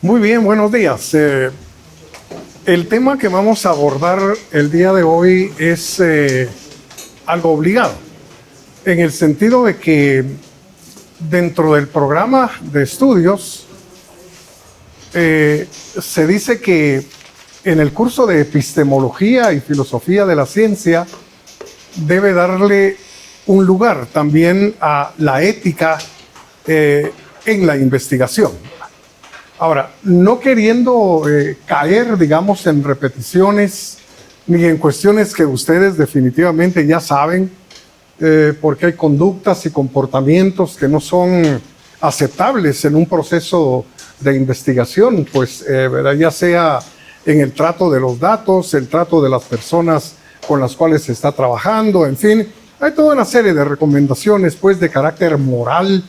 Muy bien, buenos días. El tema que vamos a abordar el día de hoy es algo obligado, en el sentido de que dentro del programa de estudios se dice que en el curso de epistemología y filosofía de la ciencia debe darle un lugar también a la ética en la investigación. Ahora, no queriendo caer, digamos, en repeticiones ni en cuestiones que ustedes definitivamente ya saben, porque hay conductas y comportamientos que no son aceptables en un proceso de investigación, pues ya sea en el trato de los datos, el trato de las personas con las cuales se está trabajando, en fin, hay toda una serie de recomendaciones, pues, de carácter moral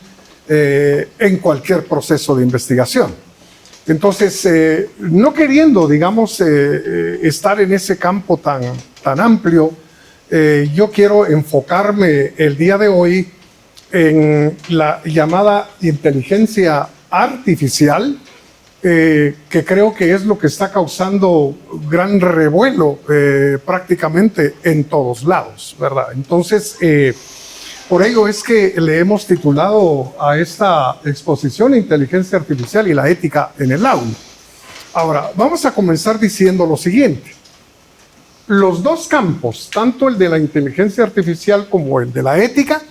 en cualquier proceso de investigación. Entonces, no queriendo, digamos, estar en ese campo tan amplio, yo quiero enfocarme el día de hoy en la llamada inteligencia artificial, que creo que es lo que está causando gran revuelo prácticamente en todos lados, ¿verdad? Entonces, por ello es que le hemos titulado a esta exposición Inteligencia Artificial y la ética en el aula. Ahora, vamos a comenzar diciendo lo siguiente. Los dos campos, tanto el de la inteligencia artificial como el de la ética,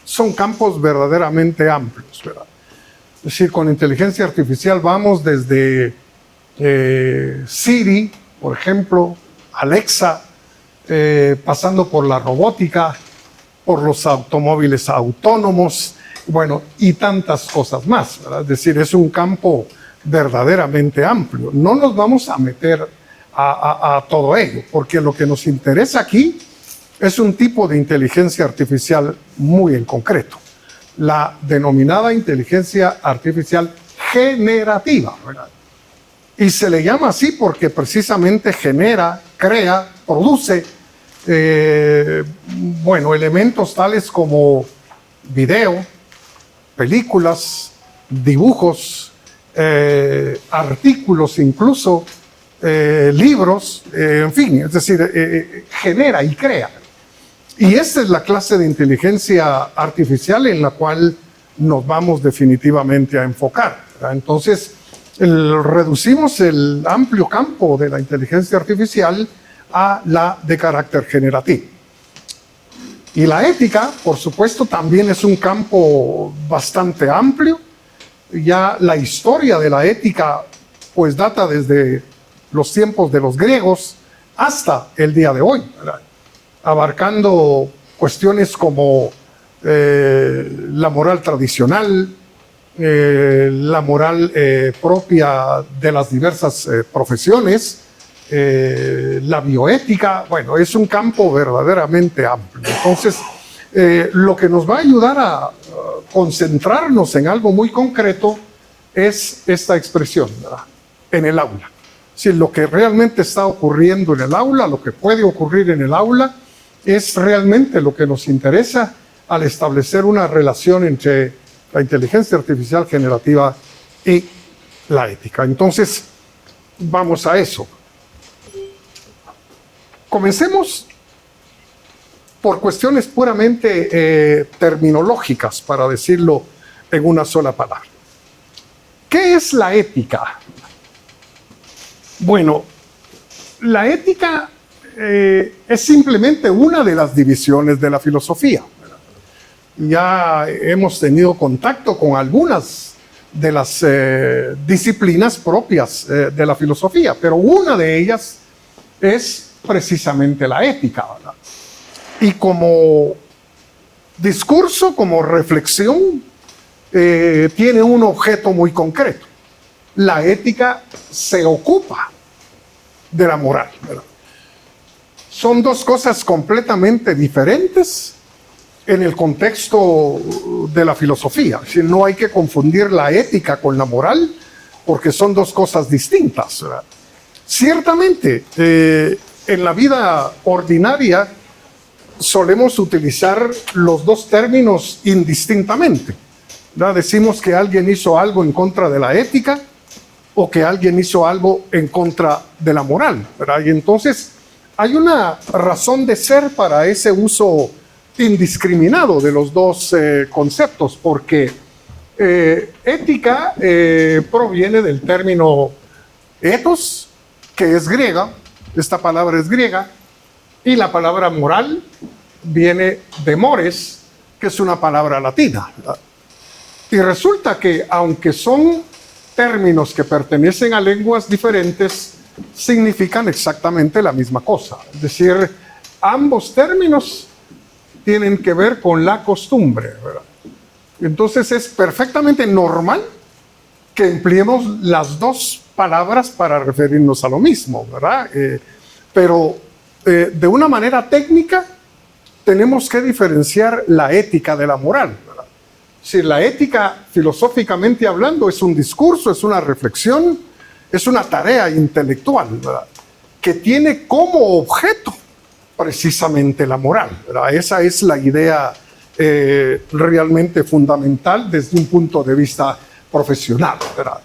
son campos verdaderamente amplios, ¿verdad? Es decir, con inteligencia artificial vamos desde Siri, por ejemplo, Alexa, pasando por la robótica, por los automóviles autónomos, bueno, y tantas cosas más, ¿verdad? Es decir, es un campo verdaderamente amplio. No nos vamos a meter a todo ello, porque lo que nos interesa aquí es un tipo de inteligencia artificial muy en concreto, la denominada inteligencia artificial generativa, ¿verdad? Y se le llama así porque precisamente genera, crea, produce elementos tales como video, películas, dibujos, artículos incluso, libros, en fin, es decir, genera y crea. Y esta es la clase de inteligencia artificial en la cual nos vamos definitivamente a enfocar, ¿verdad? Entonces, reducimos el amplio campo de la inteligencia artificial a la de carácter generativo. Y la ética, por supuesto, también es un campo bastante amplio. Ya la historia de la ética pues data desde los tiempos de los griegos hasta el día de hoy, ¿verdad? Abarcando cuestiones como la moral tradicional, la moral propia de las diversas profesiones, la bioética. Bueno, es un campo verdaderamente amplio. Entonces, lo que nos va a ayudar a concentrarnos en algo muy concreto es esta expresión, ¿verdad? En el aula. Si lo que realmente está ocurriendo en el aula, lo que puede ocurrir en el aula, es realmente lo que nos interesa al establecer una relación entre la inteligencia artificial generativa y la ética. Entonces, vamos a eso. Comencemos por cuestiones puramente terminológicas, para decirlo en una sola palabra. ¿Qué es la ética? Bueno, la ética es simplemente una de las divisiones de la filosofía. Ya hemos tenido contacto con algunas de las disciplinas propias de la filosofía, pero una de ellas es precisamente la ética, ¿verdad? Y como discurso, como reflexión, tiene un objeto muy concreto. La ética se ocupa de la moral, ¿verdad? Son dos cosas completamente diferentes en el contexto de la filosofía. Es decir, no hay que confundir la ética con la moral, porque son dos cosas distintas, ¿verdad? Ciertamente, en la vida ordinaria solemos utilizar los dos términos indistintamente, ¿verdad? Decimos que alguien hizo algo en contra de la ética o que alguien hizo algo en contra de la moral, ¿verdad? Y entonces hay una razón de ser para ese uso indiscriminado de los dos conceptos, porque ética proviene del término ethos, que es griega, esta palabra es griega, y la palabra moral viene de mores, que es una palabra latina, ¿verdad? Y resulta que aunque son términos que pertenecen a lenguas diferentes, significan exactamente la misma cosa. Es decir, ambos términos tienen que ver con la costumbre, ¿verdad? Entonces es perfectamente normal que empleemos las dos palabras para referirnos a lo mismo, ¿verdad? Pero de una manera técnica tenemos que diferenciar la ética de la moral, ¿verdad? Si la ética, filosóficamente hablando, es un discurso, es una reflexión, es una tarea intelectual, ¿verdad?, que tiene como objeto precisamente la moral, ¿verdad? Esa es la idea realmente fundamental desde un punto de vista profesional, ¿verdad?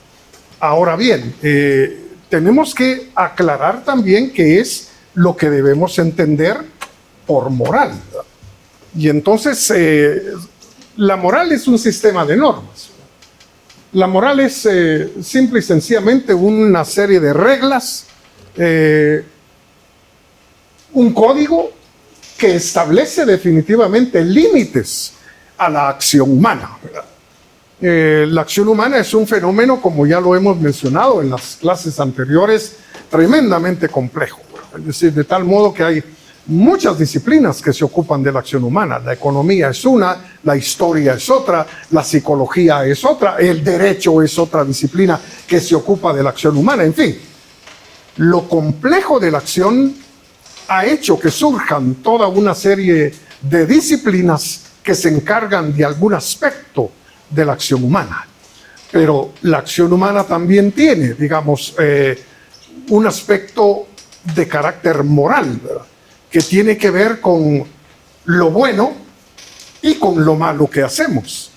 Ahora bien, tenemos que aclarar también qué es lo que debemos entender por moral, ¿verdad? Y entonces, la moral es un sistema de normas. La moral es simple y sencillamente una serie de reglas, un código que establece definitivamente límites a la acción humana, ¿verdad? La acción humana es un fenómeno, como ya lo hemos mencionado en las clases anteriores, tremendamente complejo, ¿verdad? Es decir, de tal modo que hay muchas disciplinas que se ocupan de la acción humana. La economía es una, la historia es otra, la psicología es otra, el derecho es otra disciplina que se ocupa de la acción humana. En fin, lo complejo de la acción ha hecho que surjan toda una serie de disciplinas que se encargan de algún aspecto de la acción humana. Pero la acción humana también tiene, digamos, un aspecto de carácter moral, ¿verdad?, que tiene que ver con lo bueno y con lo malo que hacemos.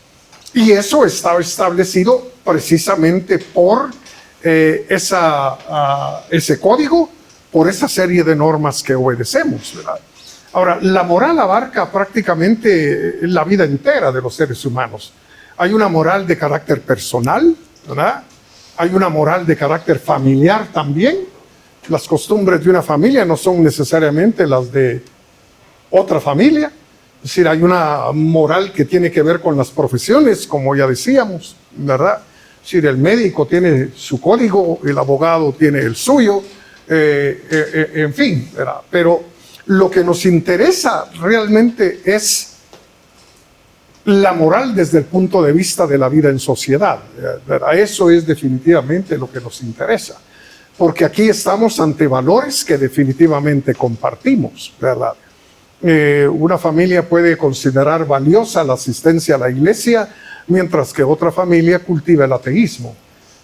Y eso está establecido precisamente por ese código, por esa serie de normas que obedecemos, ¿verdad? Ahora, la moral abarca prácticamente la vida entera de los seres humanos. Hay una moral de carácter personal, ¿verdad? Hay una moral de carácter familiar también. Las costumbres de una familia no son necesariamente las de otra familia. Es decir, hay una moral que tiene que ver con las profesiones, como ya decíamos, ¿verdad? Es decir, el médico tiene su código, el abogado tiene el suyo, en fin, ¿verdad? Pero lo que nos interesa realmente es la moral desde el punto de vista de la vida en sociedad, ¿verdad? Eso es definitivamente lo que nos interesa. Porque aquí estamos ante valores que definitivamente compartimos, ¿verdad? Una familia puede considerar valiosa la asistencia a la iglesia, mientras que otra familia cultiva el ateísmo.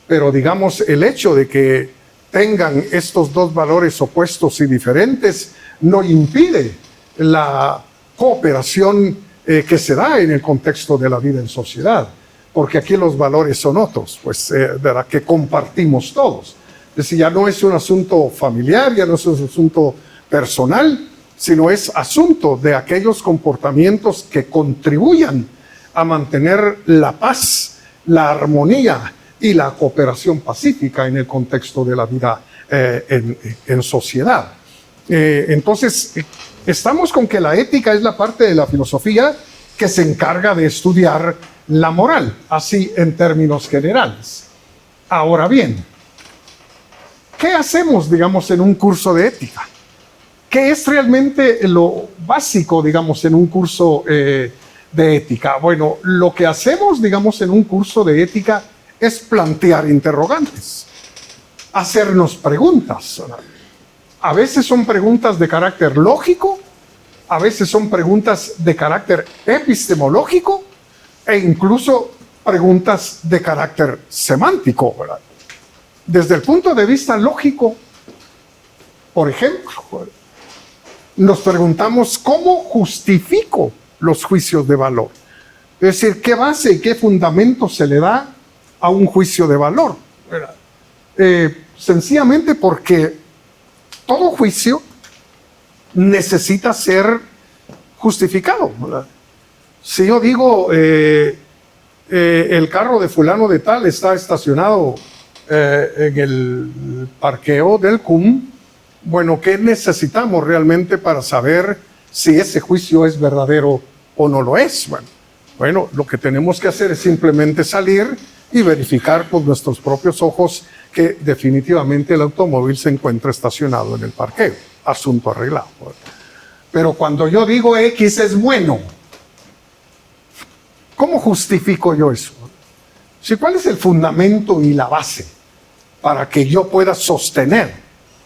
Pero digamos, el hecho de que tengan estos dos valores opuestos y diferentes no impide la cooperación que se da en el contexto de la vida en sociedad, porque aquí los valores son otros, pues, ¿verdad?, que compartimos todos. Es decir, ya no es un asunto familiar, ya no es un asunto personal, sino es asunto de aquellos comportamientos que contribuyan a mantener la paz, la armonía y la cooperación pacífica en el contexto de la vida en sociedad. Entonces, estamos con que la ética es la parte de la filosofía que se encarga de estudiar la moral, así en términos generales. Ahora bien, ¿qué hacemos, digamos, en un curso de ética? ¿Qué es realmente lo básico, digamos, en un curso de ética? Bueno, lo que hacemos, digamos, en un curso de ética es plantear interrogantes, hacernos preguntas. A veces son preguntas de carácter lógico, a veces son preguntas de carácter epistemológico e incluso preguntas de carácter semántico, ¿verdad? Desde el punto de vista lógico, por ejemplo, nos preguntamos cómo justifico los juicios de valor. Es decir, qué base y qué fundamento se le da a un juicio de valor, ¿verdad? Sencillamente porque todo juicio necesita ser justificado, ¿verdad? Si yo digo, el carro de fulano de tal está estacionado en el parqueo del CUM, bueno, ¿qué necesitamos realmente para saber si ese juicio es verdadero o no lo es? Bueno, lo que tenemos que hacer es simplemente salir y verificar con nuestros propios ojos que definitivamente el automóvil se encuentra estacionado en el parqueo. Asunto arreglado. Pero cuando yo digo X es bueno, ¿cómo justifico yo eso? ¿Cuál es el fundamento y la base para que yo pueda sostener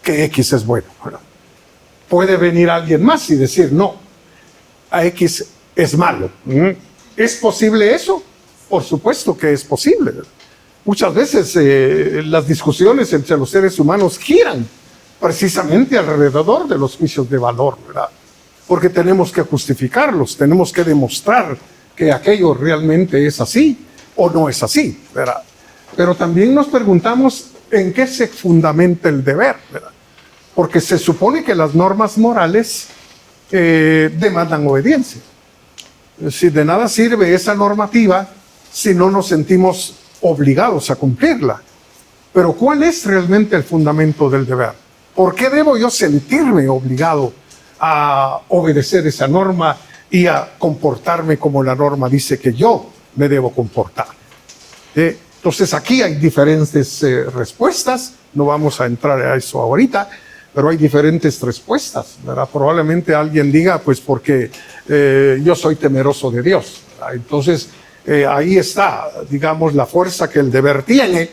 que X es bueno? Puede venir alguien más y decir, no, a X es malo. ¿Es posible eso? Por supuesto que es posible. Muchas veces las discusiones entre los seres humanos giran precisamente alrededor de los juicios de valor, ¿verdad? Porque tenemos que justificarlos, tenemos que demostrar que aquello realmente es así o no es así, ¿verdad? Pero también nos preguntamos en qué se fundamenta el deber, ¿verdad? Porque se supone que las normas morales demandan obediencia. Si de nada sirve esa normativa si no nos sentimos obligados a cumplirla. Pero ¿cuál es realmente el fundamento del deber? ¿Por qué debo yo sentirme obligado a obedecer esa norma y a comportarme como la norma dice que yo me debo comportar? Entonces aquí hay diferentes respuestas, no vamos a entrar a eso ahorita, pero hay diferentes respuestas, ¿verdad? Probablemente alguien diga, pues porque yo soy temeroso de Dios, ¿verdad? Entonces ahí está, digamos, la fuerza que el deber tiene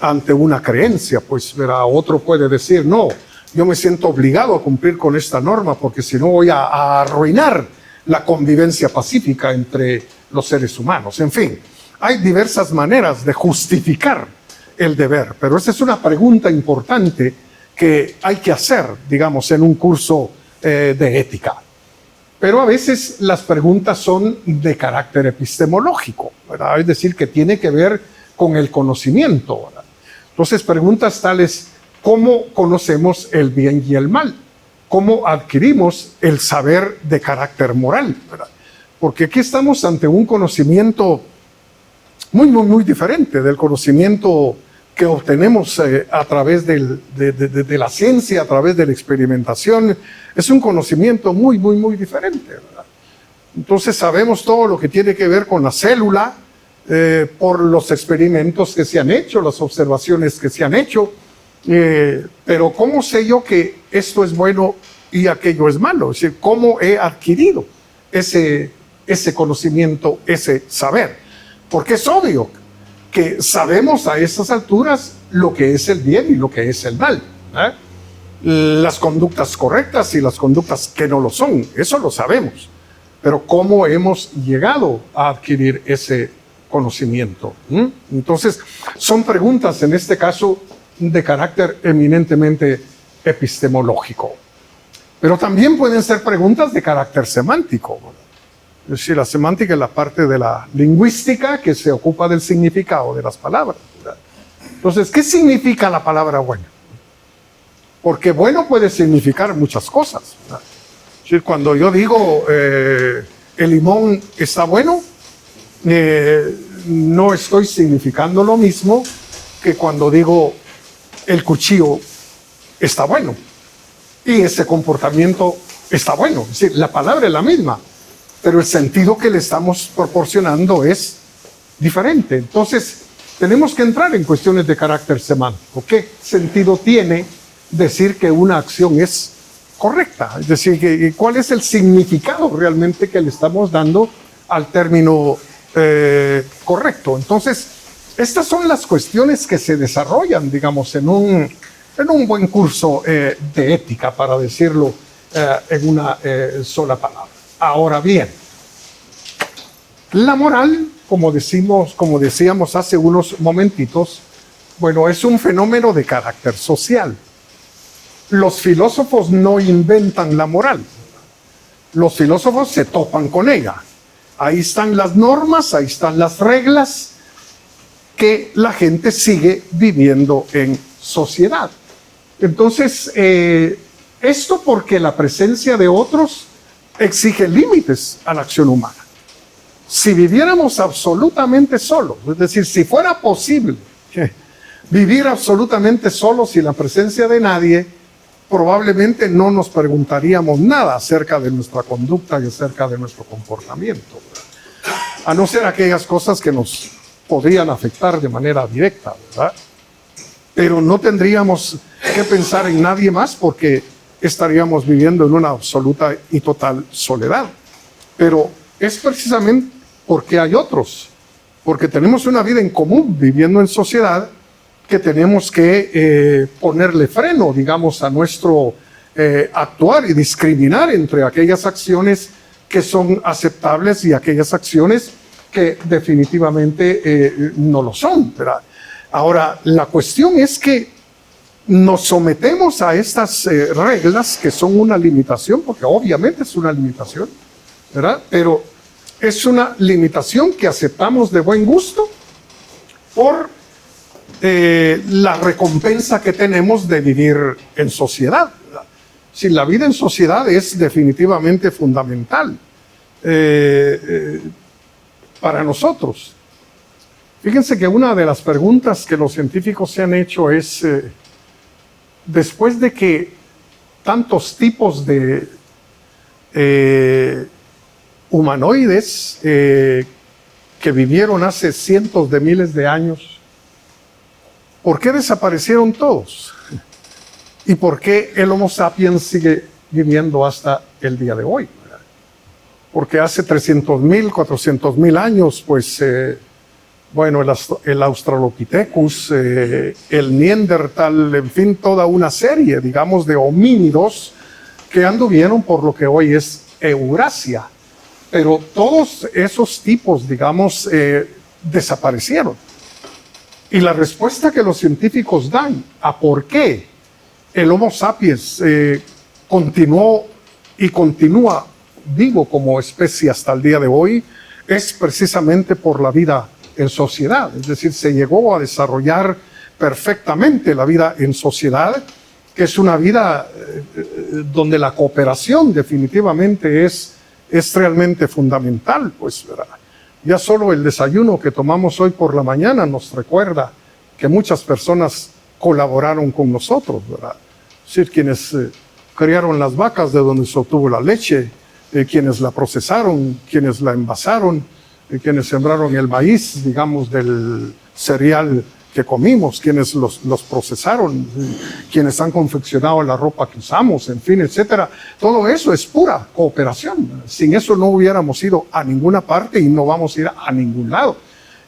ante una creencia, pues, ¿verdad? Otro puede decir, no, yo me siento obligado a cumplir con esta norma porque si no voy a arruinar la convivencia pacífica entre los seres humanos. En fin, hay diversas maneras de justificar el deber, pero esa es una pregunta importante que hay que hacer, digamos, en un curso de ética. Pero a veces las preguntas son de carácter epistemológico, ¿verdad? Es decir, que tiene que ver con el conocimiento, ¿verdad? Entonces, preguntas tales, ¿cómo conocemos el bien y el mal? ¿Cómo adquirimos el saber de carácter moral, ¿verdad? Porque aquí estamos ante un conocimiento muy diferente del conocimiento que obtenemos a través de la ciencia, a través de la experimentación. Es un conocimiento muy diferente, ¿verdad? Entonces sabemos todo lo que tiene que ver con la célula, por los experimentos que se han hecho, las observaciones que se han hecho, pero ¿cómo sé yo que esto es bueno y aquello es malo? Es decir, ¿cómo he adquirido ese conocimiento, ese saber? Porque es obvio que sabemos a estas alturas lo que es el bien y lo que es el mal, ¿eh? Las conductas correctas y las conductas que no lo son, eso lo sabemos. Pero ¿cómo hemos llegado a adquirir ese conocimiento? Entonces, son preguntas, en este caso, de carácter eminentemente epistemológico. Pero también pueden ser preguntas de carácter semántico, ¿verdad? Es decir, la semántica es la parte de la lingüística que se ocupa del significado de las palabras, ¿verdad? Entonces, ¿qué significa la palabra bueno? Porque bueno puede significar muchas cosas, ¿verdad? Es decir, cuando yo digo el limón está bueno, no estoy significando lo mismo que cuando digo el cuchillo está bueno y ese comportamiento está bueno. Es decir, la palabra es la misma, pero el sentido que le estamos proporcionando es diferente. Entonces, tenemos que entrar en cuestiones de carácter semántico. ¿Qué sentido tiene decir que una acción es correcta? Es decir, ¿cuál es el significado realmente que le estamos dando al término correcto? Entonces, estas son las cuestiones que se desarrollan, digamos, en un buen curso de ética, para decirlo en una sola palabra. Ahora bien, la moral, como decíamos hace unos momentitos, bueno, es un fenómeno de carácter social. Los filósofos no inventan la moral. Los filósofos se topan con ella. Ahí están las normas, ahí están las reglas que la gente sigue viviendo en sociedad. Entonces, esto porque la presencia de otros exige límites a la acción humana. Si viviéramos absolutamente solos, es decir, si fuera posible vivir absolutamente solos sin la presencia de nadie, probablemente no nos preguntaríamos nada acerca de nuestra conducta y acerca de nuestro comportamiento, a no ser aquellas cosas que nos podrían afectar de manera directa, ¿verdad? Pero no tendríamos que pensar en nadie más porque estaríamos viviendo en una absoluta y total soledad. Pero es precisamente porque hay otros, porque tenemos una vida en común viviendo en sociedad, que tenemos que ponerle freno, digamos, a nuestro actuar y discriminar entre aquellas acciones que son aceptables y aquellas acciones que definitivamente no lo son, ¿verdad? Ahora, la cuestión es que nos sometemos a estas reglas que son una limitación, porque obviamente es una limitación, ¿verdad? Pero es una limitación que aceptamos de buen gusto por la recompensa que tenemos de vivir en sociedad, ¿verdad? Si la vida en sociedad es definitivamente fundamental para nosotros. Fíjense que una de las preguntas que los científicos se han hecho es, después de que tantos tipos de humanoides que vivieron hace cientos de miles de años, ¿por qué desaparecieron todos? ¿Y por qué el Homo sapiens sigue viviendo hasta el día de hoy? Porque hace 300.000, 400.000 años, pues, bueno, el Australopithecus, el Neandertal, en fin, toda una serie, digamos, de homínidos que anduvieron por lo que hoy es Eurasia. Pero todos esos tipos, digamos, desaparecieron. Y la respuesta que los científicos dan a por qué el Homo sapiens continuó y continúa vivo como especie hasta el día de hoy es precisamente por la vida en sociedad. Es decir, se llegó a desarrollar perfectamente la vida en sociedad, que es una vida donde la cooperación definitivamente es realmente fundamental, pues, ¿verdad? Ya solo el desayuno que tomamos hoy por la mañana nos recuerda que muchas personas colaboraron con nosotros, ¿verdad? Es decir, quienes criaron las vacas de donde se obtuvo la leche, quienes la procesaron, quienes la envasaron, quienes sembraron el maíz, digamos, del cereal que comimos, quienes los procesaron, quienes han confeccionado la ropa que usamos, en fin, etcétera. Todo eso es pura cooperación. Sin eso no hubiéramos ido a ninguna parte y no vamos a ir a ningún lado.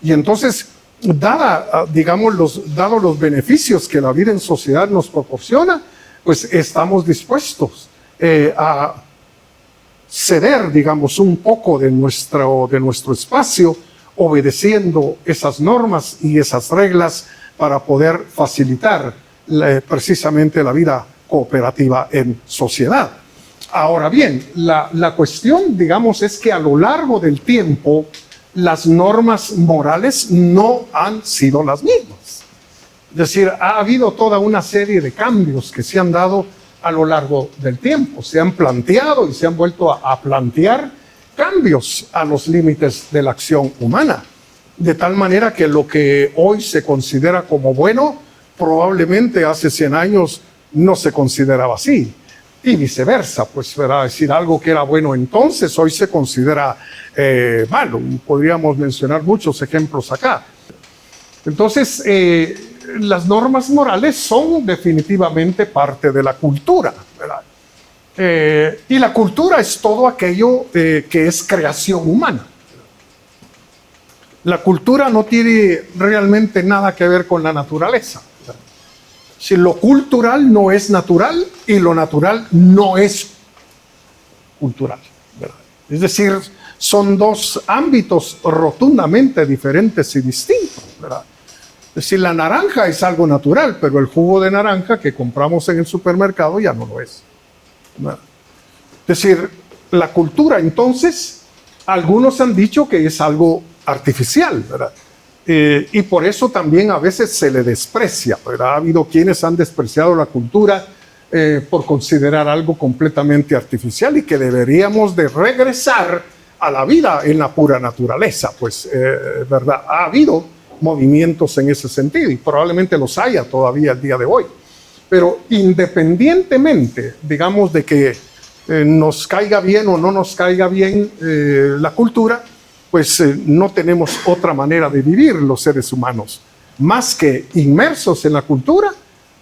Y entonces, dados los beneficios que la vida en sociedad nos proporciona, pues estamos dispuestos a ceder, digamos, un poco de nuestro espacio, obedeciendo esas normas y esas reglas para poder facilitar precisamente la vida cooperativa en sociedad. Ahora bien, la cuestión, digamos, es que a lo largo del tiempo las normas morales no han sido las mismas. Es decir, ha habido toda una serie de cambios que se han dado a lo largo del tiempo. Se han planteado y se han vuelto a plantear cambios a los límites de la acción humana, de tal manera que lo que hoy se considera como bueno, probablemente hace 100 años no se consideraba así, y viceversa, pues, ¿verdad? Es decir, algo que era bueno entonces, hoy se considera malo. Podríamos mencionar muchos ejemplos acá. Entonces, las normas morales son definitivamente parte de la cultura, ¿verdad? Y la cultura es todo aquello que es creación humana. La cultura no tiene realmente nada que ver con la naturaleza. Si lo cultural no es natural y lo natural no es cultural, ¿verdad? Es decir, son dos ámbitos rotundamente diferentes y distintos, ¿verdad? Es decir, la naranja es algo natural, pero el jugo de naranja que compramos en el supermercado ya no lo es. Es decir, la cultura, entonces, algunos han dicho que es algo artificial, ¿verdad? Y por eso también a veces se le desprecia, pero ha habido quienes han despreciado la cultura por considerar algo completamente artificial y que deberíamos de regresar a la vida en la pura naturaleza. Pues, ¿verdad? Ha habido movimientos en ese sentido y probablemente los haya todavía el día de hoy. Pero independientemente, digamos, de que nos caiga bien o no nos caiga bien la cultura, pues no tenemos otra manera de vivir los seres humanos, más que inmersos en la cultura,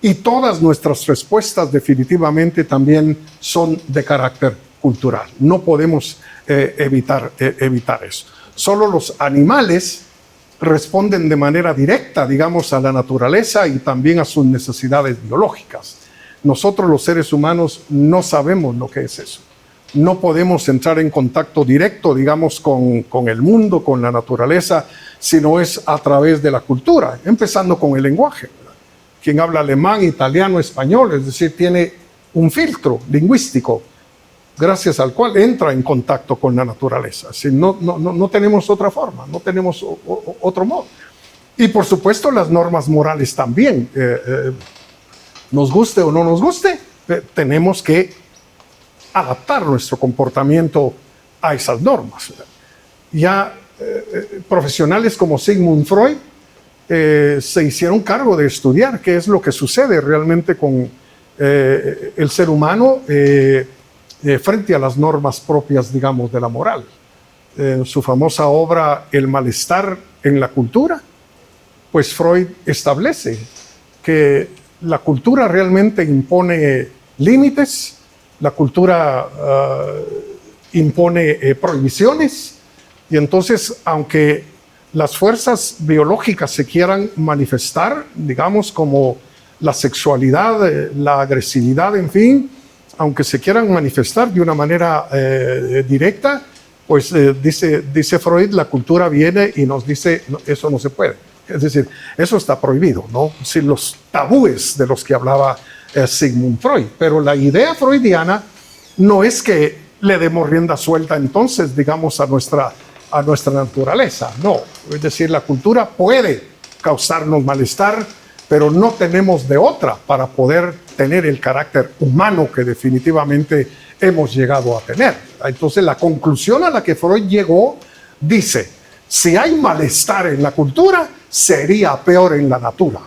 y todas nuestras respuestas definitivamente también son de carácter cultural. No podemos evitar eso. Solo los animales responden de manera directa, digamos, a la naturaleza y también a sus necesidades biológicas. Nosotros los seres humanos no sabemos lo que es eso. No podemos entrar en contacto directo, digamos, con el mundo, con la naturaleza, sino es a través de la cultura, empezando con el lenguaje. Quien habla alemán, italiano, español, es decir, tiene un filtro lingüístico gracias al cual entra en contacto con la naturaleza. Si no tenemos otra forma, no tenemos otro modo. Y por supuesto las normas morales también. Nos guste o no nos guste, tenemos que adaptar nuestro comportamiento a esas normas. Ya profesionales como Sigmund Freud se hicieron cargo de estudiar qué es lo que sucede realmente con el ser humano frente a las normas propias, digamos, de la moral. En su famosa obra El malestar en la cultura, pues Freud establece que la cultura realmente impone límites, la cultura impone prohibiciones, y entonces, aunque las fuerzas biológicas se quieran manifestar, digamos, como la sexualidad, la agresividad, en fin, aunque se quieran manifestar de una manera directa, pues dice Freud, la cultura viene y nos dice, no, eso no se puede. Es decir, eso está prohibido, ¿no? Sin los tabúes de los que hablaba Sigmund Freud. Pero la idea freudiana no es que le demos rienda suelta entonces, digamos, a nuestra naturaleza. No, es decir, la cultura puede causarnos malestar, pero no tenemos de otra para poder tener el carácter humano que definitivamente hemos llegado a tener. Entonces, la conclusión a la que Freud llegó dice, si hay malestar en la cultura, sería peor en la natura.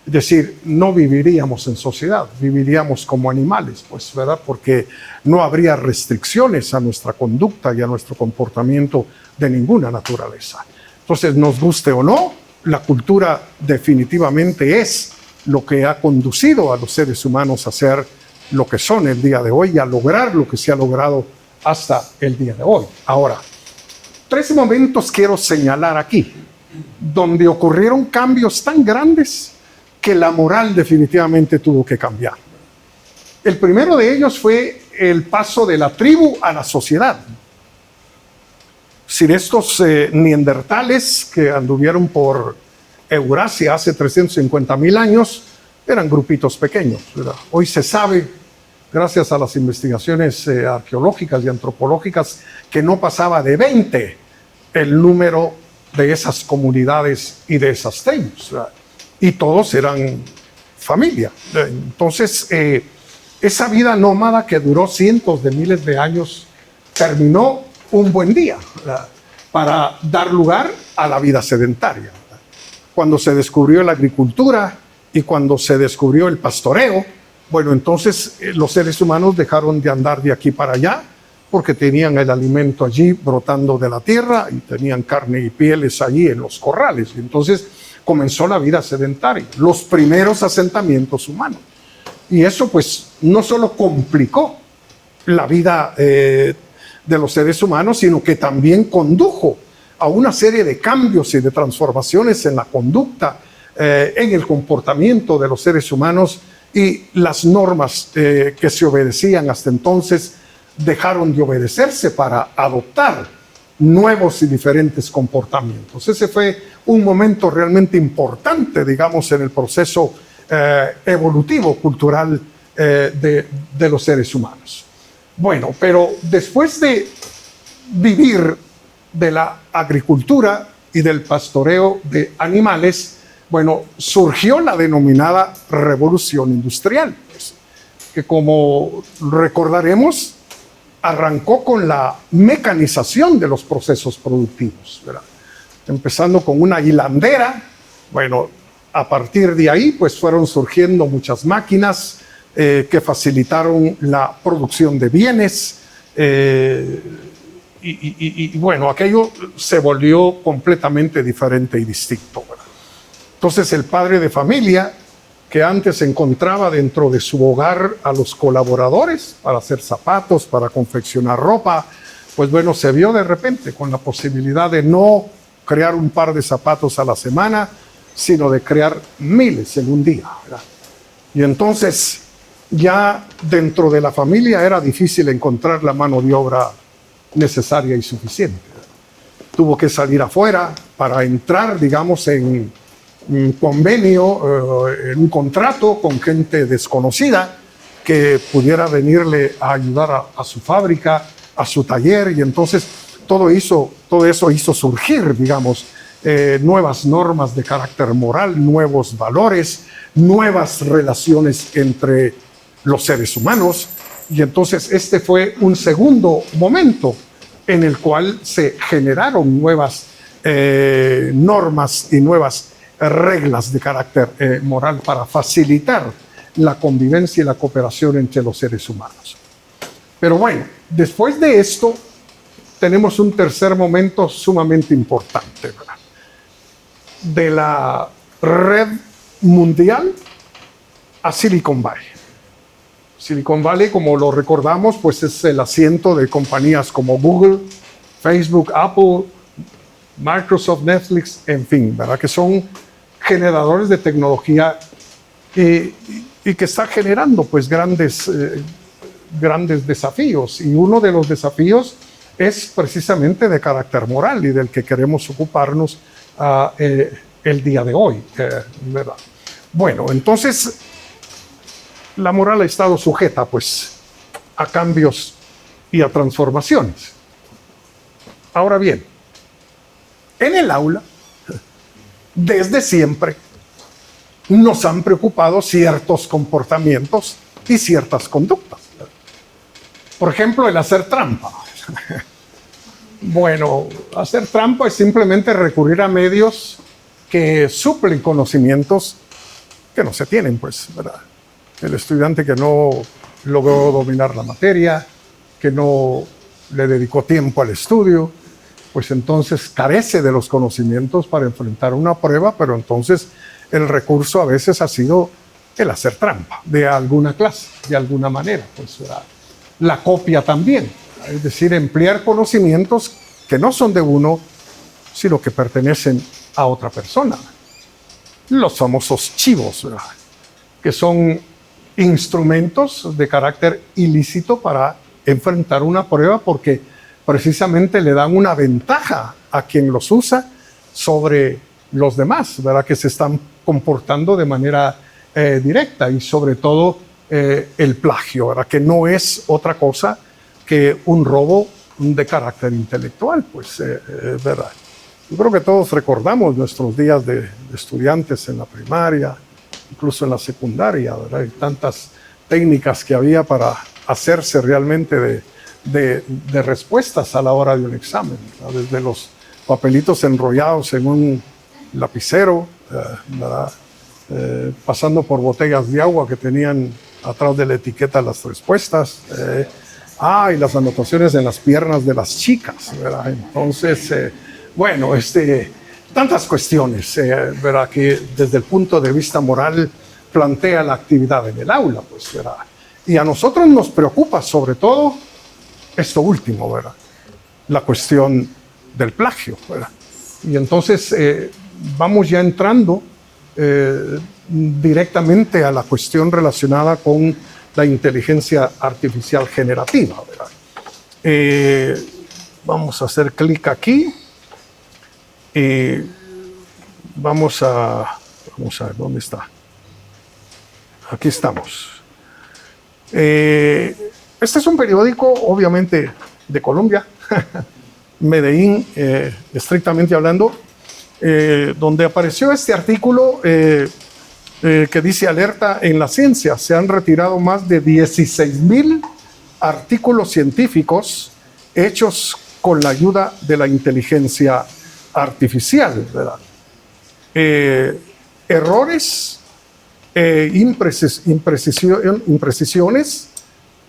Es decir, no viviríamos en sociedad, viviríamos como animales, pues, ¿verdad? Porque no habría restricciones a nuestra conducta y a nuestro comportamiento de ninguna naturaleza. Entonces, nos guste o no, la cultura definitivamente es lo que ha conducido a los seres humanos a ser lo que son el día de hoy y a lograr lo que se ha logrado hasta el día de hoy. Ahora, 3 momentos quiero señalar aquí, donde ocurrieron cambios tan grandes que la moral definitivamente tuvo que cambiar. El primero de ellos fue el paso de la tribu a la sociedad. Sin estos neandertales que anduvieron por Eurasia hace 350.000 años, eran grupitos pequeños, ¿verdad? Hoy se sabe, gracias a las investigaciones arqueológicas y antropológicas, que no pasaba de 20 el número de esas comunidades y de esas tribus, ¿verdad? Y todos eran familia. Entonces, esa vida nómada que duró cientos de miles de años terminó un buen día, ¿verdad? Para dar lugar a la vida sedentaria, ¿verdad? Cuando se descubrió la agricultura y cuando se descubrió el pastoreo, bueno, entonces los seres humanos dejaron de andar de aquí para allá porque tenían el alimento allí brotando de la tierra y tenían carne y pieles allí en los corrales. Y entonces comenzó la vida sedentaria, los primeros asentamientos humanos. Y eso pues no solo complicó la vida de los seres humanos, sino que también condujo a una serie de cambios y de transformaciones en la conducta, en el comportamiento de los seres humanos, y las normas que se obedecían hasta entonces dejaron de obedecerse para adoptar nuevos y diferentes comportamientos. Ese fue un momento realmente importante, digamos, en el proceso evolutivo cultural de los seres humanos. Bueno, pero después de vivir de la agricultura y del pastoreo de animales, bueno, surgió la denominada Revolución Industrial, pues, que como recordaremos, arrancó con la mecanización de los procesos productivos, ¿verdad? Empezando con una hilandera. Bueno, a partir de ahí pues fueron surgiendo muchas máquinas que facilitaron la producción de bienes, y bueno, aquello se volvió completamente diferente y distinto, ¿verdad? Entonces el padre de familia, que antes encontraba dentro de su hogar a los colaboradores para hacer zapatos, para confeccionar ropa, pues bueno, se vio de repente con la posibilidad de no crear un par de zapatos a la semana, sino de crear miles en un día, ¿verdad? Y entonces ya dentro de la familia era difícil encontrar la mano de obra necesaria y suficiente. Tuvo que salir afuera para entrar, digamos, en un convenio, en un contrato con gente desconocida que pudiera venirle a ayudar a su fábrica, a su taller, y entonces todo eso hizo surgir, digamos, nuevas normas de carácter moral, nuevos valores, nuevas relaciones entre los seres humanos. Y entonces este fue un segundo momento en el cual se generaron nuevas normas y nuevas reglas de carácter moral para facilitar la convivencia y la cooperación entre los seres humanos. Pero bueno, después de esto tenemos un tercer momento sumamente importante, ¿verdad? De la red mundial a Silicon Valley. Silicon Valley, como lo recordamos, pues es el asiento de compañías como Google, Facebook, Apple, Microsoft, Netflix, en fin, ¿verdad? Que son generadores de tecnología y que está generando pues grandes desafíos. Y uno de los desafíos es precisamente de carácter moral y del que queremos ocuparnos el día de hoy, ¿verdad? Bueno, entonces la moral ha estado sujeta pues a cambios y a transformaciones. Ahora bien, en el aula, desde siempre, nos han preocupado ciertos comportamientos y ciertas conductas. Por ejemplo, el hacer trampa. Bueno, hacer trampa es simplemente recurrir a medios que suplen conocimientos que no se tienen, pues, ¿verdad? El estudiante que no logró dominar la materia, que no le dedicó tiempo al estudio, pues entonces carece de los conocimientos para enfrentar una prueba, pero entonces el recurso a veces ha sido el hacer trampa de alguna clase, de alguna manera, pues la copia también, es decir, emplear conocimientos que no son de uno, sino que pertenecen a otra persona. Los famosos chivos, ¿verdad? Que son instrumentos de carácter ilícito para enfrentar una prueba porque precisamente le dan una ventaja a quien los usa sobre los demás, ¿verdad? Que se están comportando de manera directa, y sobre todo el plagio, ¿verdad? Que no es otra cosa que un robo de carácter intelectual, pues, ¿verdad? Yo creo que todos recordamos nuestros días de estudiantes en la primaria, incluso en la secundaria, ¿verdad? Y tantas técnicas que había para hacerse realmente de respuestas a la hora de un examen, ¿verdad? Desde los papelitos enrollados en un lapicero, ¿verdad? Pasando por botellas de agua que tenían atrás de la etiqueta las respuestas, y las anotaciones en las piernas de las chicas, ¿verdad? Entonces, bueno, tantas cuestiones, ¿verdad? Que desde el punto de vista moral plantea la actividad en el aula, pues, ¿verdad? Y a nosotros nos preocupa sobre todo esto último, ¿verdad? La cuestión del plagio, ¿verdad? Y entonces vamos ya entrando directamente a la cuestión relacionada con la inteligencia artificial generativa, ¿verdad? Vamos a hacer clic aquí y vamos a ver dónde está. Aquí estamos. Este es un periódico, obviamente, de Colombia, Medellín, estrictamente hablando, donde apareció este artículo que dice: alerta en la ciencia, se han retirado más de 16,000 artículos científicos hechos con la ayuda de la inteligencia artificial, ¿verdad? Errores, imprecisiones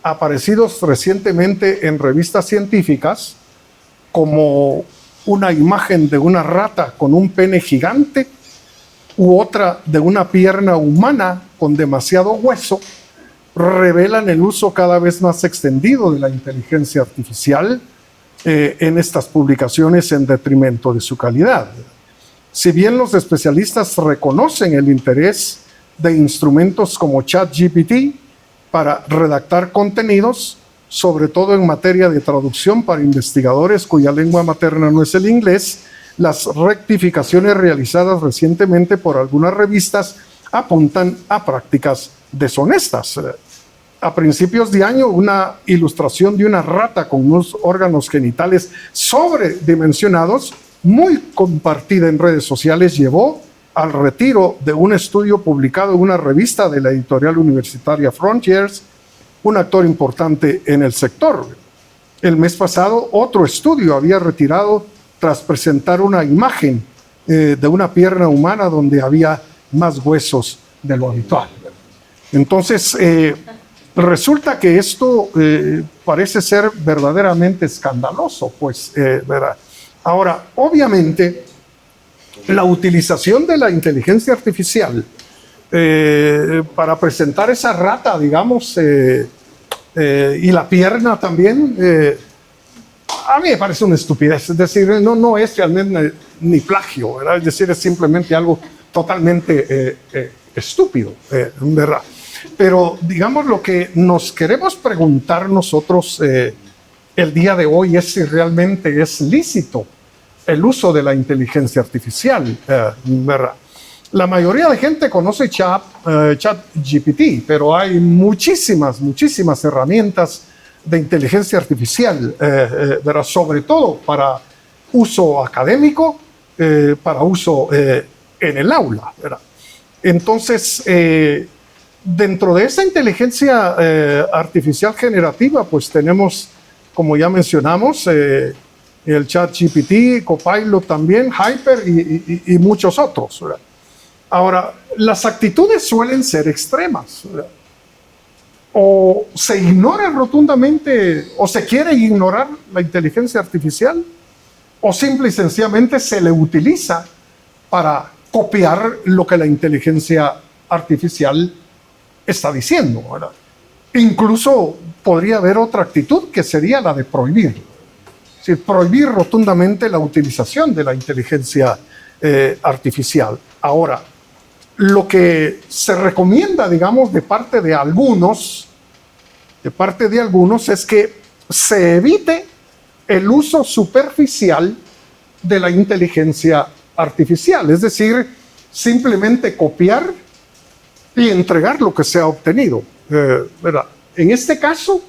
aparecidos recientemente en revistas científicas, como una imagen de una rata con un pene gigante u otra de una pierna humana con demasiado hueso, revelan el uso cada vez más extendido de la inteligencia artificial en estas publicaciones en detrimento de su calidad. Si bien los especialistas reconocen el interés de instrumentos como ChatGPT para redactar contenidos, sobre todo en materia de traducción para investigadores cuya lengua materna no es el inglés, las rectificaciones realizadas recientemente por algunas revistas apuntan a prácticas deshonestas. A principios de año, una ilustración de una rata con unos órganos genitales sobredimensionados, muy compartida en redes sociales, llevó al retiro de un estudio publicado en una revista de la editorial universitaria Frontiers, un actor importante en el sector. El mes pasado, otro estudio había retirado tras presentar una imagen de una pierna humana donde había más huesos de lo habitual. Entonces, resulta que esto parece ser verdaderamente escandaloso, pues, ¿verdad? Ahora, obviamente, la utilización de la inteligencia artificial para presentar esa rata, digamos, y la pierna también, a mí me parece una estupidez. Es decir, no es realmente ni plagio, ¿verdad? Es decir, es simplemente algo totalmente estúpido, ¿verdad? Pero, digamos, lo que nos queremos preguntar nosotros el día de hoy es si realmente es lícito el uso de la inteligencia artificial, ¿verdad? La mayoría de gente conoce ChatGPT, pero hay muchísimas herramientas de inteligencia artificial, ¿verdad? Sobre todo para uso académico, para uso en el aula, ¿verdad? Entonces, dentro de esa inteligencia artificial generativa, pues tenemos, como ya mencionamos, el ChatGPT, Copilot también, Hyper y muchos otros, ¿verdad? Ahora, las actitudes suelen ser extremas, ¿verdad? O se ignora rotundamente, o se quiere ignorar la inteligencia artificial, o simple y sencillamente se le utiliza para copiar lo que la inteligencia artificial está diciendo, ¿verdad? Incluso podría haber otra actitud que sería la de prohibir. Es decir, prohibir rotundamente la utilización de la inteligencia artificial. Ahora, lo que se recomienda, digamos, de parte de algunos, es que se evite el uso superficial de la inteligencia artificial, es decir, simplemente copiar y entregar lo que se ha obtenido, ¿verdad? En este caso,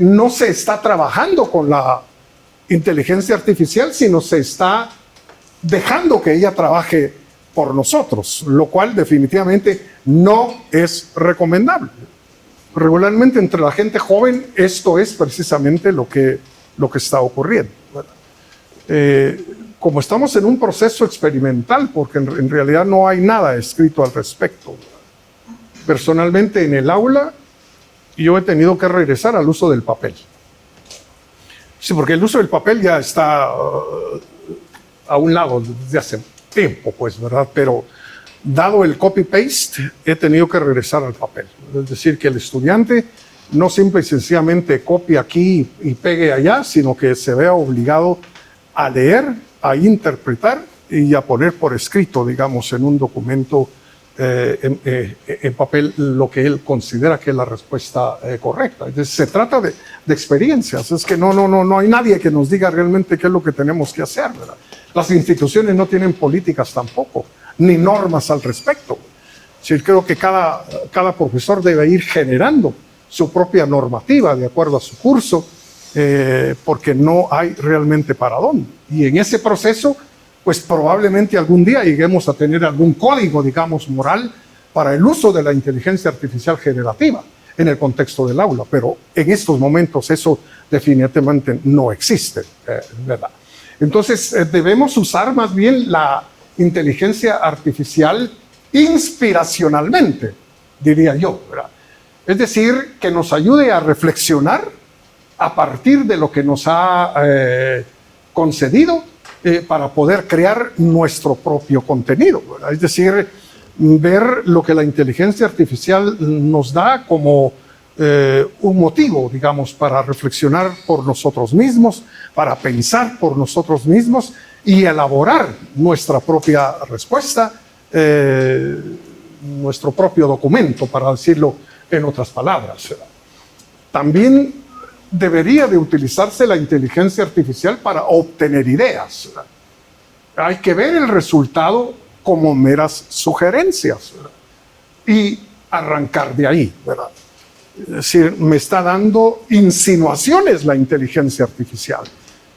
no se está trabajando con la inteligencia artificial, sino se está dejando que ella trabaje por nosotros, lo cual definitivamente no es recomendable. Regularmente entre la gente joven esto es precisamente lo que está ocurriendo, ¿verdad? Como estamos en un proceso experimental, porque en realidad no hay nada escrito al respecto, ¿verdad? Personalmente en el aula yo he tenido que regresar al uso del papel. Sí, porque el uso del papel ya está a un lado desde hace tiempo, pues, ¿verdad? Pero dado el copy-paste, he tenido que regresar al papel. Es decir, que el estudiante no simple y sencillamente copie aquí y pegue allá, sino que se vea obligado a leer, a interpretar y a poner por escrito, digamos, en un documento en papel lo que él considera que es la respuesta correcta. Entonces, se trata de experiencias. Es que no hay nadie que nos diga realmente qué es lo que tenemos que hacer, ¿verdad? Las instituciones no tienen políticas tampoco, ni normas al respecto. Sí, creo que cada profesor debe ir generando su propia normativa de acuerdo a su curso, porque no hay realmente para dónde. Y en ese proceso pues probablemente algún día lleguemos a tener algún código, digamos, moral para el uso de la inteligencia artificial generativa en el contexto del aula, pero en estos momentos eso definitivamente no existe, ¿verdad? Entonces debemos usar más bien la inteligencia artificial inspiracionalmente, diría yo, ¿verdad? Es decir, que nos ayude a reflexionar a partir de lo que nos ha concedido para poder crear nuestro propio contenido, ¿verdad? Es decir, ver lo que la inteligencia artificial nos da como un motivo, digamos, para reflexionar por nosotros mismos, para pensar por nosotros mismos y elaborar nuestra propia respuesta, nuestro propio documento, para decirlo en otras palabras. También debería de utilizarse la inteligencia artificial para obtener ideas. Hay que ver el resultado como meras sugerencias, ¿verdad? Y arrancar de ahí, ¿verdad? Es decir, me está dando insinuaciones la inteligencia artificial.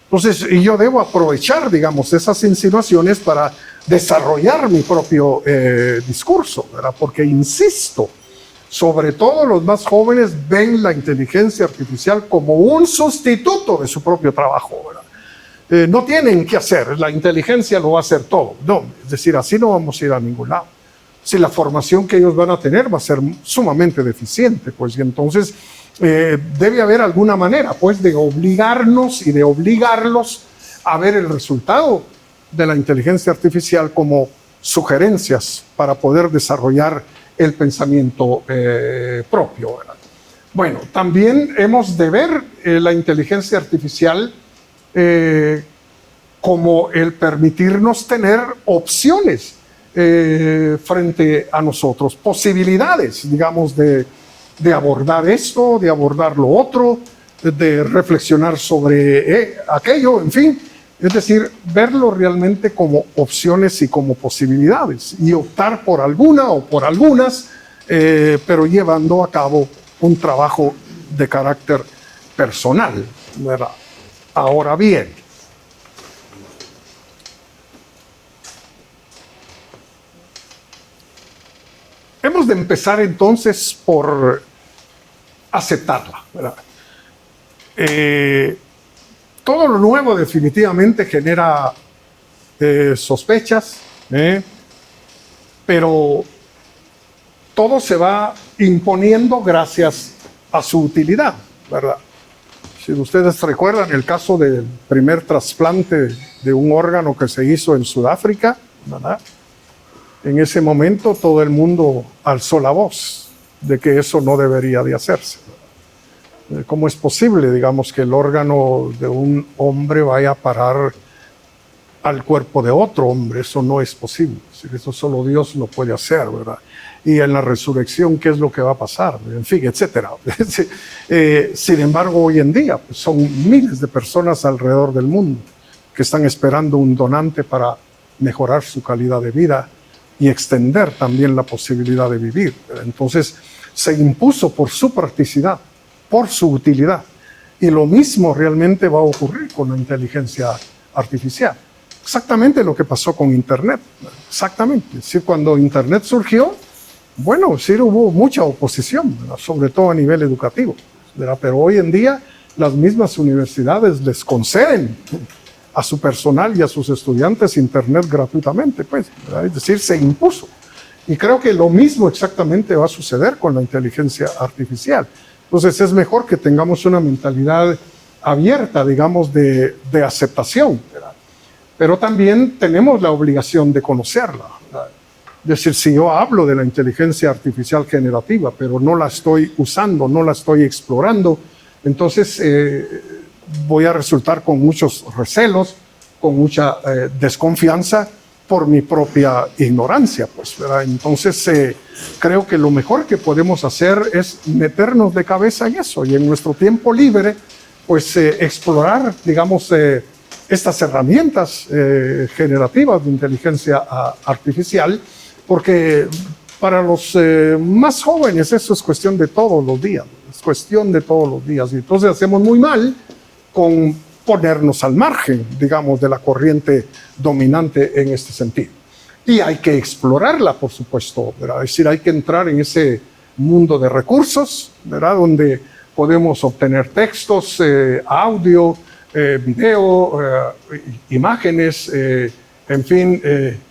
Entonces, y yo debo aprovechar, digamos, esas insinuaciones para desarrollar mi propio discurso, ¿verdad? Porque, insisto, sobre todo los más jóvenes ven la inteligencia artificial como un sustituto de su propio trabajo, ¿verdad? No tienen que hacer, la inteligencia lo va a hacer todo. No, es decir, así no vamos a ir a ningún lado. Si la formación que ellos van a tener va a ser sumamente deficiente, pues, y entonces debe haber alguna manera, pues, de obligarnos y de obligarlos a ver el resultado de la inteligencia artificial como sugerencias para poder desarrollar el pensamiento propio, ¿verdad? Bueno, también hemos de ver la inteligencia artificial como el permitirnos tener opciones frente a nosotros, posibilidades, digamos, de abordar esto, de abordar lo otro, de reflexionar sobre aquello, en fin. Es decir, verlo realmente como opciones y como posibilidades y optar por alguna o por algunas, pero llevando a cabo un trabajo de carácter personal, ¿verdad? Ahora bien, hemos de empezar entonces por aceptarla, ¿verdad? Todo lo nuevo definitivamente genera sospechas, pero todo se va imponiendo gracias a su utilidad, ¿verdad? Si ustedes recuerdan el caso del primer trasplante de un órgano que se hizo en Sudáfrica, ¿verdad? En ese momento todo el mundo alzó la voz de que eso no debería de hacerse. ¿Cómo es posible, digamos, que el órgano de un hombre vaya a parar al cuerpo de otro hombre? Eso no es posible. Eso solo Dios lo puede hacer, ¿verdad? Y en la resurrección, ¿qué es lo que va a pasar? En fin, etcétera. Sin embargo, hoy en día pues, son miles de personas alrededor del mundo que están esperando un donante para mejorar su calidad de vida y extender también la posibilidad de vivir. Entonces, se impuso por su practicidad, por su utilidad. Y lo mismo realmente va a ocurrir con la inteligencia artificial. Exactamente lo que pasó con Internet. Exactamente. Es decir, cuando Internet surgió, bueno, sí hubo mucha oposición, ¿verdad? Sobre todo a nivel educativo, ¿verdad? Pero hoy en día las mismas universidades les conceden a su personal y a sus estudiantes Internet gratuitamente, pues, ¿verdad? Es decir, se impuso. Y creo que lo mismo exactamente va a suceder con la inteligencia artificial. Entonces es mejor que tengamos una mentalidad abierta, digamos, de aceptación, ¿verdad? Pero también tenemos la obligación de conocerla, ¿verdad? Es decir, si yo hablo de la inteligencia artificial generativa, pero no la estoy usando, no la estoy explorando, entonces voy a resultar con muchos recelos, con mucha desconfianza por mi propia ignorancia, pues, ¿verdad? Entonces creo que lo mejor que podemos hacer es meternos de cabeza en eso y en nuestro tiempo libre, pues explorar, digamos, estas herramientas generativas de inteligencia artificial, porque para los más jóvenes eso es cuestión de todos los días, es cuestión de todos los días. Y entonces hacemos muy mal con ponernos al margen, digamos, de la corriente dominante en este sentido. Y hay que explorarla, por supuesto, ¿verdad? Es decir, hay que entrar en ese mundo de recursos, ¿verdad? Donde podemos obtener textos, audio, video, imágenes, en fin,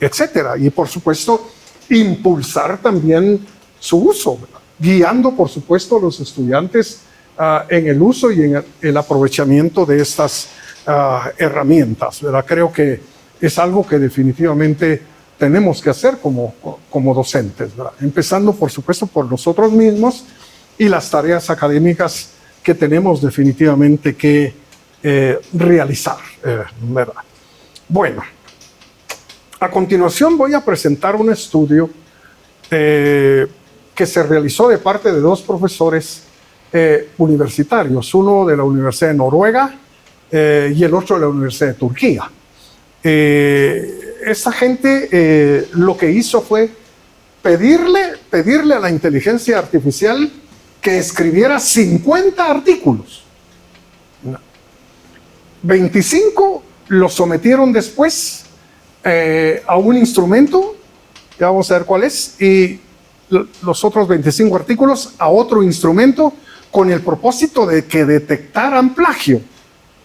etcétera. Y por supuesto, impulsar también su uso, ¿verdad? Guiando, por supuesto, a los estudiantes en el uso y en el aprovechamiento de estas herramientas, ¿verdad? Creo que es algo que definitivamente tenemos que hacer como docentes, ¿verdad? Empezando, por supuesto, por nosotros mismos y las tareas académicas que tenemos definitivamente que realizar, ¿verdad? Bueno, a continuación voy a presentar un estudio que se realizó de parte de dos profesores universitarios, uno de la Universidad de Noruega y el otro de la Universidad de Turquía. Esta gente lo que hizo fue pedirle a la inteligencia artificial que escribiera 50 artículos. 25 los sometieron después a un instrumento, ya vamos a ver cuál es, y los otros 25 artículos a otro instrumento con el propósito de que detectaran plagio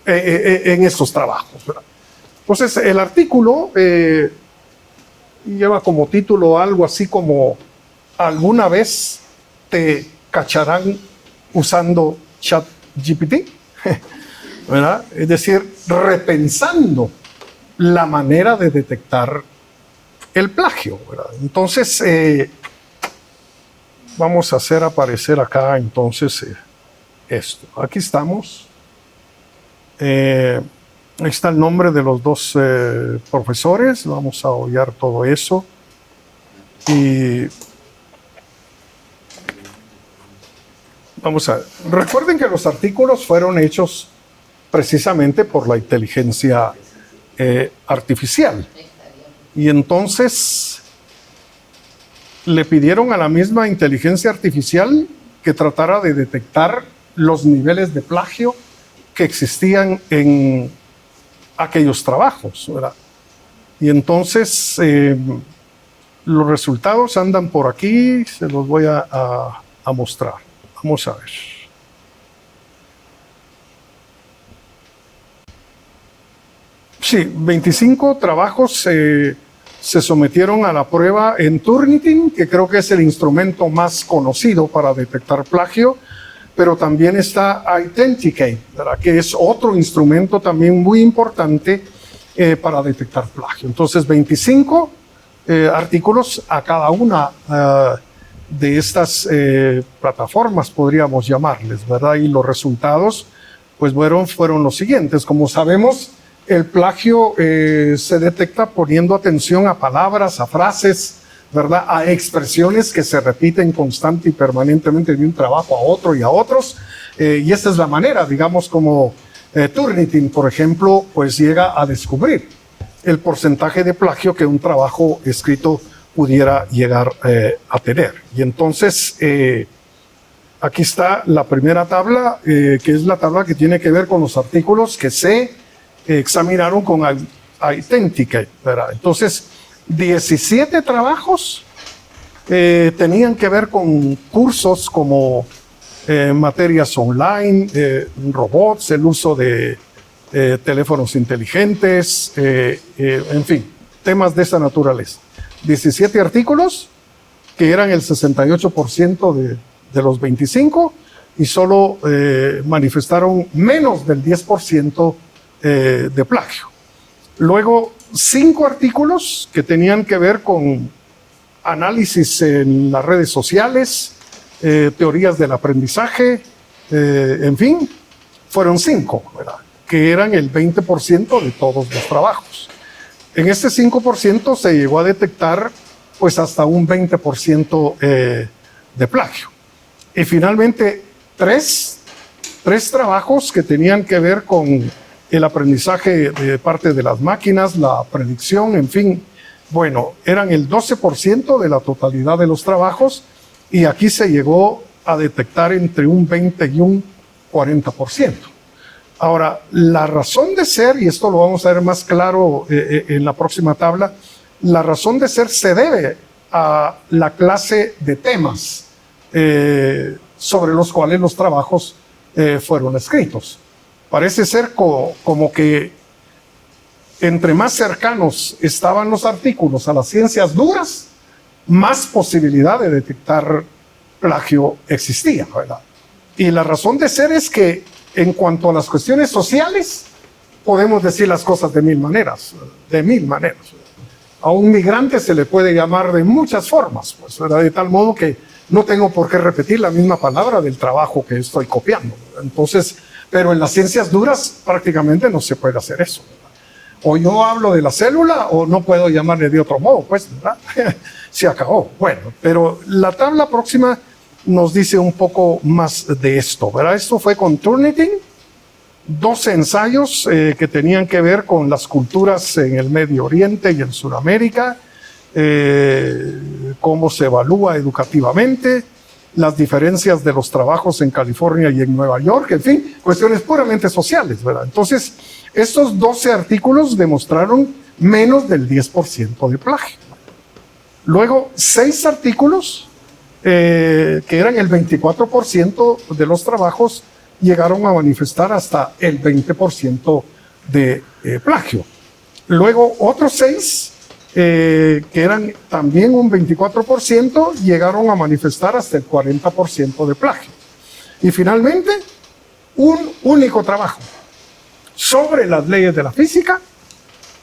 en estos trabajos, ¿verdad? Entonces, el artículo lleva como título algo así como ¿alguna vez te cacharán usando ChatGPT? ¿Verdad? Es decir, repensando la manera de detectar el plagio, ¿verdad? Entonces, vamos a hacer aparecer acá entonces esto. Aquí estamos. Ahí está el nombre de los dos profesores. Vamos a obviar todo eso. Y vamos a ver. Recuerden que los artículos fueron hechos precisamente por la inteligencia artificial. Y entonces le pidieron a la misma inteligencia artificial que tratara de detectar los niveles de plagio que existían en aquellos trabajos, ¿verdad? Y entonces los resultados andan por aquí, se los voy a mostrar. Vamos a ver. Sí, 25 trabajos se sometieron a la prueba en Turnitin, que creo que es el instrumento más conocido para detectar plagio, pero también está Authenticate, ¿verdad? Que es otro instrumento también muy importante para detectar plagio. Entonces, 25 artículos a cada una de estas plataformas, podríamos llamarles, ¿verdad? Y los resultados, pues fueron los siguientes. Como sabemos, el plagio se detecta poniendo atención a palabras, a frases, ¿verdad? A expresiones que se repiten constante y permanentemente de un trabajo a otro y a otros. Y esta es la manera, digamos, como Turnitin, por ejemplo, pues llega a descubrir el porcentaje de plagio que un trabajo escrito pudiera llegar a tener. Y entonces, aquí está la primera tabla, que es la tabla que tiene que ver con los artículos que se examinaron con Authenticate, ¿verdad? Entonces, 17 trabajos tenían que ver con cursos como materias online, robots, el uso de teléfonos inteligentes, en fin, temas de esa naturaleza. 17 artículos que eran el 68% de los 25 y solo manifestaron menos del 10% de plagio. Luego, 5 artículos que tenían que ver con análisis en las redes sociales, teorías del aprendizaje, en fin, fueron 5, ¿verdad? Que eran el 20% de todos los trabajos. En este 5% se llegó a detectar pues hasta un 20% de plagio. Y finalmente, tres trabajos que tenían que ver con el aprendizaje de parte de las máquinas, la predicción, en fin. Bueno, eran el 12% de la totalidad de los trabajos y aquí se llegó a detectar entre un 20 y un 40%. Ahora, la razón de ser, y esto lo vamos a ver más claro en la próxima tabla, la razón de ser se debe a la clase de temas sobre los cuales los trabajos fueron escritos. Parece ser como que entre más cercanos estaban los artículos a las ciencias duras, más posibilidad de detectar plagio existía, ¿verdad? Y la razón de ser es que en cuanto a las cuestiones sociales, podemos decir las cosas de mil maneras, de mil maneras. A un migrante se le puede llamar de muchas formas, pues, ¿verdad? De tal modo que no tengo por qué repetir la misma palabra del trabajo que estoy copiando. Entonces, pero en las ciencias duras prácticamente no se puede hacer eso, ¿verdad? O yo hablo de la célula o no puedo llamarle de otro modo, pues, ¿verdad? Se acabó. Bueno, pero la tabla próxima nos dice un poco más de esto, ¿verdad? Esto fue con Turnitin, 12 ensayos que tenían que ver con las culturas en el Medio Oriente y en Sudamérica, cómo se evalúa educativamente, las diferencias de los trabajos en California y en Nueva York, en fin, cuestiones puramente sociales, ¿verdad? Entonces, estos 12 artículos demostraron menos del 10% de plagio. Luego, 6 artículos, que eran el 24% de los trabajos, llegaron a manifestar hasta el 20% de plagio. Luego, otros 6, que eran también un 24%, llegaron a manifestar hasta el 40% de plagio. Y finalmente, un único trabajo sobre las leyes de la física,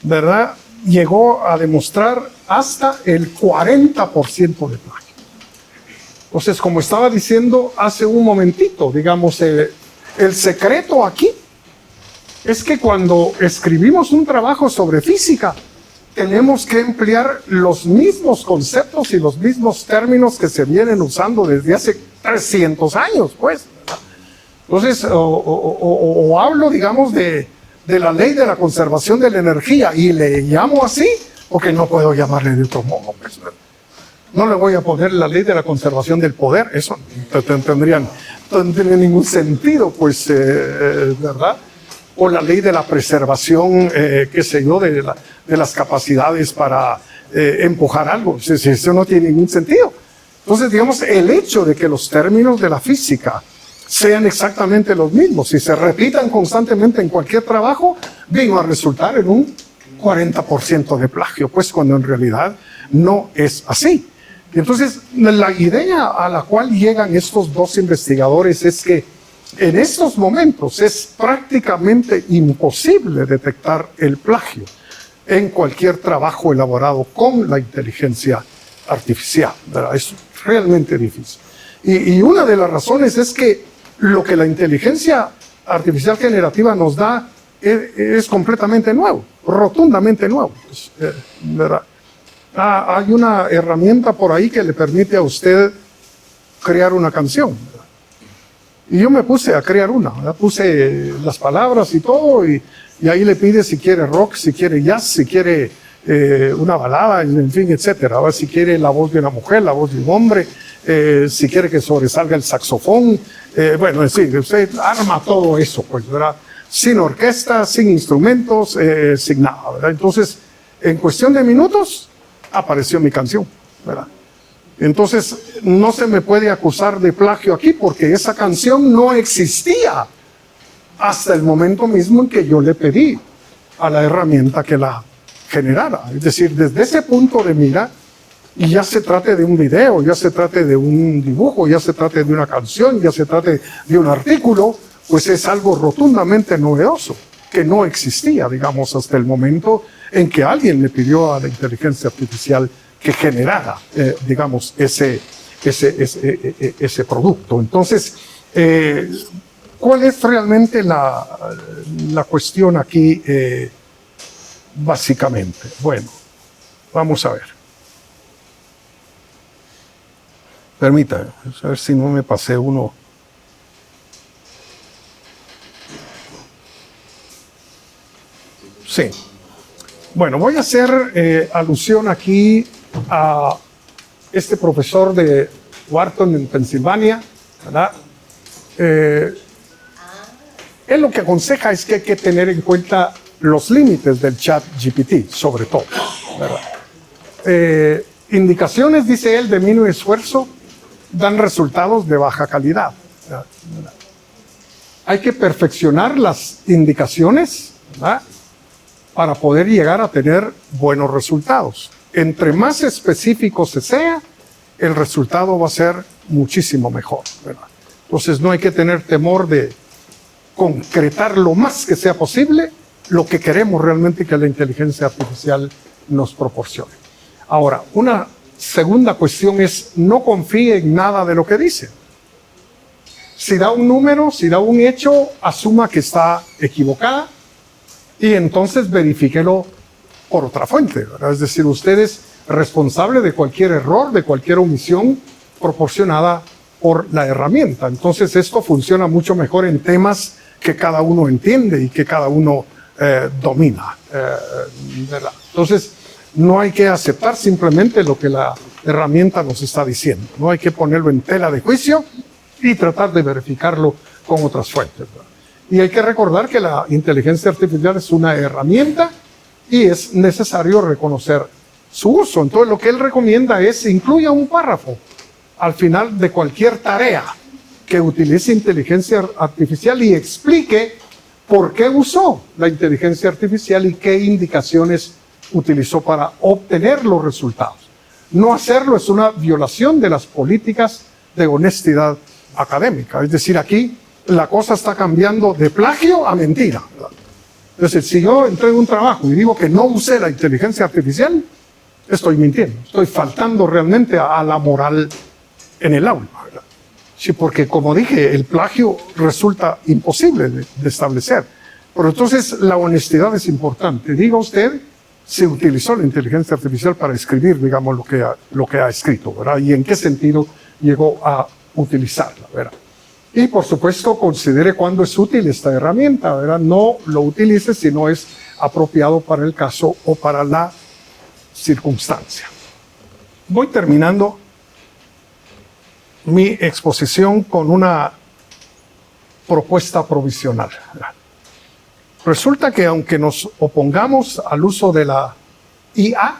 ¿verdad?, llegó a demostrar hasta el 40% de plagio. Entonces, como estaba diciendo hace un momentito, digamos, el secreto aquí es que cuando escribimos un trabajo sobre física, tenemos que emplear los mismos conceptos y los mismos términos que se vienen usando desde hace 300 años, pues. Entonces, o hablo, digamos, de la ley de la conservación de la energía y le llamo así, porque no puedo llamarle de otro modo, pues. No le voy a poner la ley de la conservación del poder, eso no tendría ningún sentido, pues, ¿verdad? O la ley de la preservación, qué sé yo, de las capacidades para empujar algo. Eso no tiene ningún sentido. Entonces, digamos, el hecho de que los términos de la física sean exactamente los mismos y se repitan constantemente en cualquier trabajo, vino a resultar en un 40% de plagio, pues cuando en realidad no es así. Y entonces, la idea a la cual llegan estos dos investigadores es que en estos momentos es prácticamente imposible detectar el plagio en cualquier trabajo elaborado con la inteligencia artificial, ¿verdad? Es realmente difícil. Y una de las razones es que lo que la inteligencia artificial generativa nos da es completamente nuevo, rotundamente nuevo, ¿verdad? Hay una herramienta por ahí que le permite a usted crear una canción, ¿verdad? Y yo me puse a crear una, ¿verdad? Puse las palabras y todo, y ahí le pide si quiere rock, si quiere jazz, si quiere una balada, en fin, etcétera. Ahora, si quiere la voz de una mujer, la voz de un hombre, si quiere que sobresalga el saxofón, bueno, sí, usted arma todo eso, pues, ¿verdad? Sin orquesta, sin instrumentos, sin nada, ¿verdad? Entonces, en cuestión de minutos, apareció mi canción, ¿verdad? Entonces, no se me puede acusar de plagio aquí porque esa canción no existía hasta el momento mismo en que yo le pedí a la herramienta que la generara. Es decir, desde ese punto de mira, y ya se trate de un video, ya se trate de un dibujo, ya se trate de una canción, ya se trate de un artículo, pues es algo rotundamente novedoso, que no existía, digamos, hasta el momento en que alguien le pidió a la inteligencia artificial que generara, digamos, ese producto. Entonces, ¿cuál es realmente la cuestión aquí, básicamente? Bueno, vamos a ver. Permítame, a ver si no me pasé uno. Sí. Bueno, voy a hacer alusión aquí a este profesor de Wharton en Pensilvania, ¿verdad? Él lo que aconseja es que hay que tener en cuenta los límites del ChatGPT, sobre todo, ¿verdad? Indicaciones, dice él, de mínimo esfuerzo dan resultados de baja calidad. ¿Verdad? Hay que perfeccionar las indicaciones, ¿verdad?, para poder llegar a tener buenos resultados. Entre más específico se sea, el resultado va a ser muchísimo mejor, ¿verdad? Entonces no hay que tener temor de concretar lo más que sea posible lo que queremos realmente que la inteligencia artificial nos proporcione. Ahora, una segunda cuestión es no confíe en nada de lo que dice. Si da un número, si da un hecho, asuma que está equivocada y entonces verifíquelo por otra fuente, ¿verdad? Es decir, usted es responsable de cualquier error, de cualquier omisión proporcionada por la herramienta. Entonces esto funciona mucho mejor en temas que cada uno entiende y que cada uno domina, ¿verdad? Entonces no hay que aceptar simplemente lo que la herramienta nos está diciendo. No hay que ponerlo en tela de juicio y tratar de verificarlo con otras fuentes, ¿verdad? Y hay que recordar que la inteligencia artificial es una herramienta y es necesario reconocer su uso. Entonces lo que él recomienda es incluya un párrafo al final de cualquier tarea que utilice inteligencia artificial y explique por qué usó la inteligencia artificial y qué indicaciones utilizó para obtener los resultados. No hacerlo es una violación de las políticas de honestidad académica. Es decir, aquí la cosa está cambiando de plagio a mentira, ¿verdad? Es decir, si yo entrego un trabajo y digo que no usé la inteligencia artificial, estoy mintiendo, estoy faltando realmente a la moral en el aula, ¿verdad? Sí, porque como dije, el plagio resulta imposible de establecer. Pero entonces la honestidad es importante. Diga usted si utilizó la inteligencia artificial para escribir, digamos, lo que ha escrito, ¿verdad? Y en qué sentido llegó a utilizarla, ¿verdad? Y por supuesto considere cuándo es útil esta herramienta, ¿verdad? No lo utilice si no es apropiado para el caso o para la circunstancia. Voy terminando mi exposición con una propuesta provisional. Resulta que aunque nos opongamos al uso de la IA,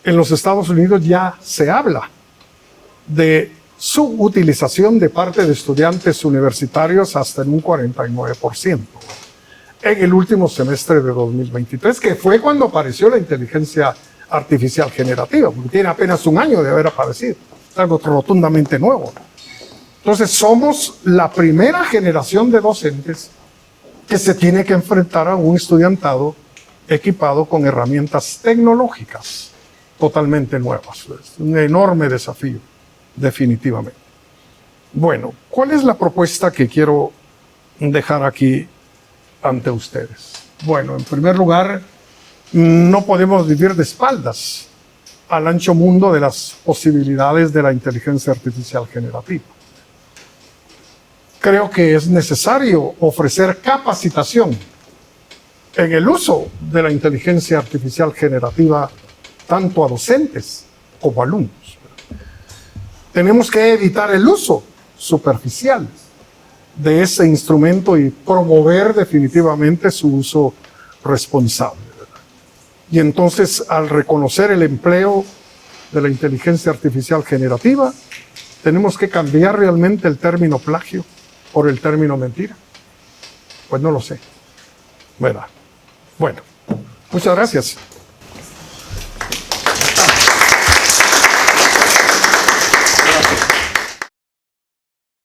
en los Estados Unidos ya se habla de su utilización de parte de estudiantes universitarios hasta en un 49% en el último semestre de 2023, que fue cuando apareció la inteligencia artificial generativa, porque tiene apenas un año de haber aparecido, es algo rotundamente nuevo. Entonces somos la primera generación de docentes que se tiene que enfrentar a un estudiantado equipado con herramientas tecnológicas totalmente nuevas. Es un enorme desafío, definitivamente. Bueno, ¿cuál es la propuesta que quiero dejar aquí ante ustedes? Bueno, en primer lugar, no podemos vivir de espaldas al ancho mundo de las posibilidades de la inteligencia artificial generativa. Creo que es necesario ofrecer capacitación en el uso de la inteligencia artificial generativa tanto a docentes como a alumnos. Tenemos que evitar el uso superficial de ese instrumento y promover definitivamente su uso responsable, ¿verdad? Y entonces, al reconocer el empleo de la inteligencia artificial generativa, tenemos que cambiar realmente el término plagio por el término mentira. Pues no lo sé, ¿verdad? Bueno, muchas gracias.